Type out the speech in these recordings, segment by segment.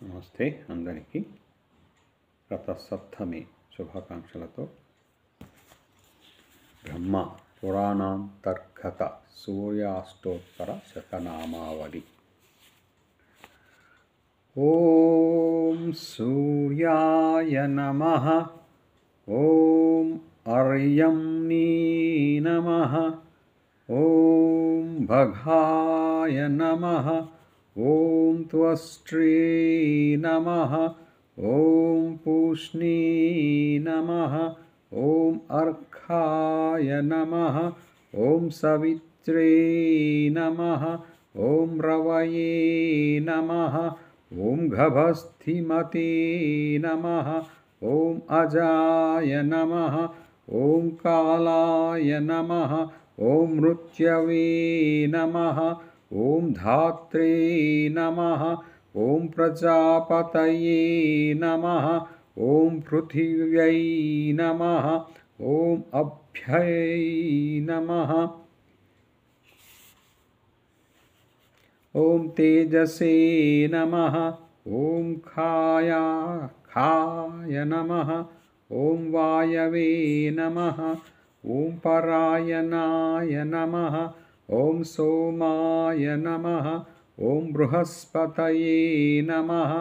నమస్తే అందరికీ రథసప్తమి శుభాకాంక్షలతో బ్రహ్మ పురాణాంతర్గత సూర్యాష్టోత్తర శతనామావళి. ఓం సూర్యాయ నమః, ఓం అర్యమ్నీ నమః, ఓం భగాయ నమః, ఓం త్వష్ట్రీ నమః, ఓం పూష్ణీ నమః, ఓం అర్ఘాయ నమః, ఓం సవిత్రే నమః, ఓం రవయే నమః, ఓం గభస్థిమతే నమః, ఓం అజాయ నమః, ఓం కాలాయ నమః, ఓం మృత్యవే నమః, ఓం ధాత్రే నమః, ఓం ప్రజాపతయే నమః, ఓం పృథివ్యై నమః, ఓం అభ్యై నమః, ఓం తేజసే నమః, ఓం ఖాయ నమః, ఓం వాయవే నమః, ఓం పరాయణాయ నమః, ఓం సోమాయ నమః, ఓం బృహస్పతయే నమః,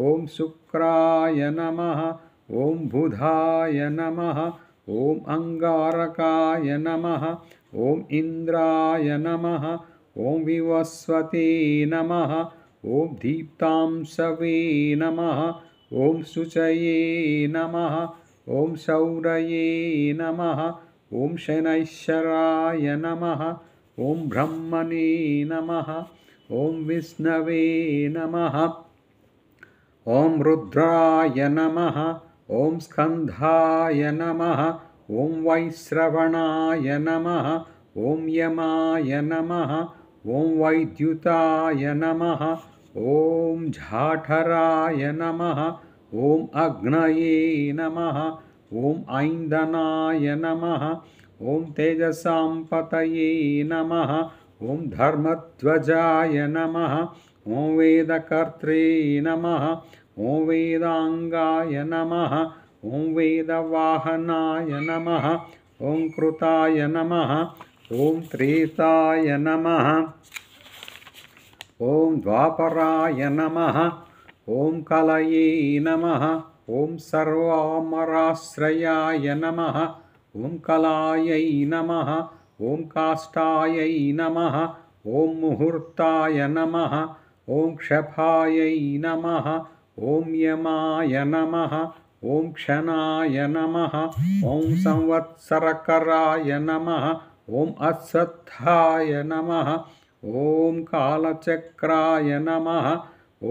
ఓం శుక్రాయ నమః, ఓం బుధాయ నమః, ఓం అంగారకాయ నమః, ఓం ఇంద్రాయ నమః, ఓం వివస్వతే నమః, ఓం దీప్తాంశవే నమః, ఓం శుచయే నమః, ఓం శౌరయే నమః, ఓం శనైశ్చరాయ నమః, ఓం బ్రహ్మణే నమః, ఓం విష్ణవే నమః, ఓం రుద్రాయ నమః, ఓం స్కంధాయ నమః, ఓం వైశ్రవణాయ నమః, ఓం యమాయ నమః, ఓం వైద్యుతాయ నమః, ఓం ఝాఠరాయ నమః, ఓం అగ్నయే నమః, ఓం ఐందనాయ నమః, ఓం తేజసాంపతయే నమః, ఓం ధర్మధ్వజాయ నమః, ఓం వేదకర్త్రే నమః, ఓం వేదాంగాయ నమః, ఓం వేదవాహనాయ నమః, ఓం కృతాయ నమః, ఓం త్రేతాయ నమః, ఓం ద్వాపరాయ నమః, ఓం కలయే నమః, ఓం సర్వామరాశ్రయాయ నమః, ఓం కలాయై నమః, ఓం కాష్టాయై నమః, ఓం ముహూర్తాయ నమః, ఓం క్షపాయై నమః, ఓం యమాయ నమః, ఓం క్షణాయ నమః, ఓం సంవత్సరకరాయ నమః, ఓం అశ్వత్థాయ నమః, ఓం కాలచక్రాయ నమః,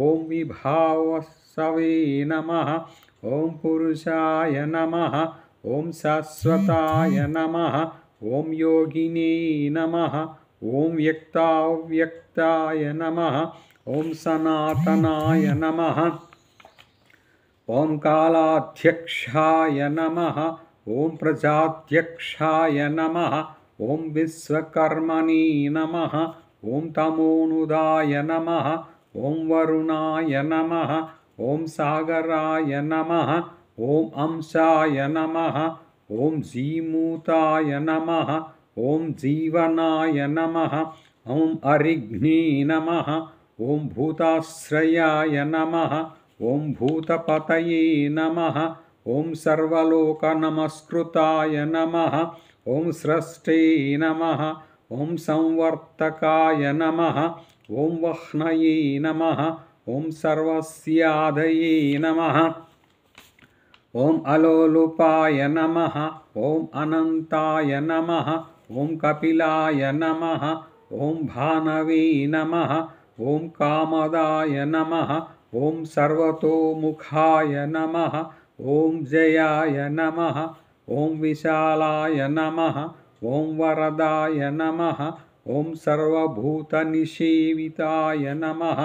ఓం విభావసవే నమః, ఓం పురుషాయ నమః, ఓం శాశ్వతాయ నమః, ఓం యోగినే నమః, ఓం వ్యక్తావ్యక్తాయ నమః, ఓం సనాతనాయ నమః, ఓం కాలాధ్యక్షాయ నమః, ఓం ప్రజాధ్యక్షాయ నమః, ఓం విశ్వకర్మణే నమః, ఓం తమోనుదాయ నమః, ఓం వరుణాయ నమః, ఓం సాగరాయ నమః, ఓం అంశాయ నమః, ఓం జీమూతాయ నమః, ఓం జీవనాయ నమః, ఓం అరిఘ్నే నమః, ఓం భూతాశ్రయాయ నమః, ఓం భూతపతయే నమః, ఓం సర్వలోక నమస్కృతాయ నమః, ఓం స్రష్టే నమః, ఓం సంవర్తకాయ నమః, ఓం వహ్నయే నమః, ఓం సర్వస్యాదయే నమః, ఓం అలోలుపాయ నమః, ఓం అనంతాయ నమః, ఓం కపిలాయ నమః, ఓం భానవే నమః, ఓం కామదాయ నమః, ఓం సర్వతోముఖాయ నమః, ఓం జయాయ నమః, ఓం విశాలాయ నమః, ఓం వరదాయ నమః, ఓం సర్వభూతనిషేవితాయ నమః,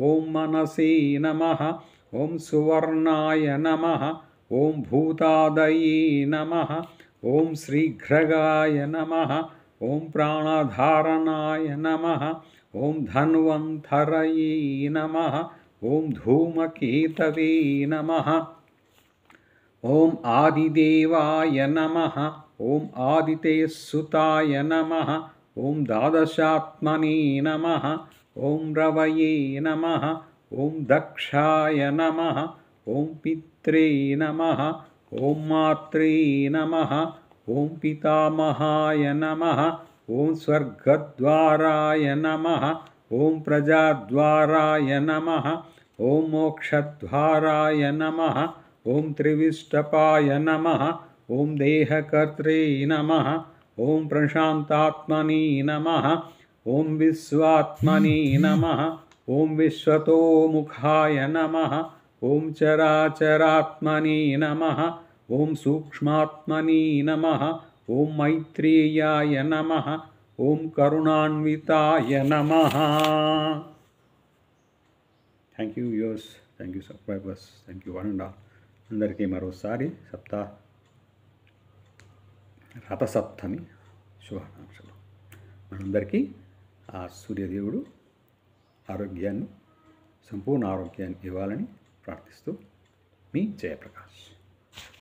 ఓం మనసే నమః, ఓం సువర్ణాయ నమః, ఓం భూతాదయే నమః, ఓం శ్రీఘ్రగాయ నమః, ఓం ప్రాణధారణాయ నమః, ఓం ధన్వంతరయే నమః, ఓం ధూమకేతవే నమః. ఓం ఆదిదేవాయ నమః. ఓం ఆదితేసుతాయ నమః. ఓం ద్వాదశాత్మనే నమః. ఓం రవయే నమః. ఓం దక్షాయ నమః. ఓం పిత్రే నమః. ఓం మాత్రే నమః. ఓం పితామహాయ నమః. ఓం స్వర్గద్వారాయ నమః. ఓం ప్రజాద్వారాయ నమః. ఓం మోక్షద్వారాయ నమః. ఓం త్రివిష్టపాయ నమః. ఓం దేహకర్త్రే నమః. ఓం ప్రశాంతాత్మనే నమః. ఓం విశ్వాత్మనే నమః. ఓం విశ్వతోముఖాయ నమః. ఓం చరాచరాత్మనే నమః. ఓం సూక్ష్మాత్మనే నమః. ఓం మైత్రేయాయ నమః. ఓం కరుణాన్వితాయ నమః. Thank you viewers, thank you subscribers, thank you one and all. అందరికీ మరోసారి రథసప్తమి శుభాకాంక్షలు. మనందరికీ ఆ సూర్యదేవుడు ఆరోగ్యాన్ని, సంపూర్ణ ఆరోగ్యాన్ని ఇవ్వాలని ప్రార్థిస్తూ మీ జయప్రకాష్.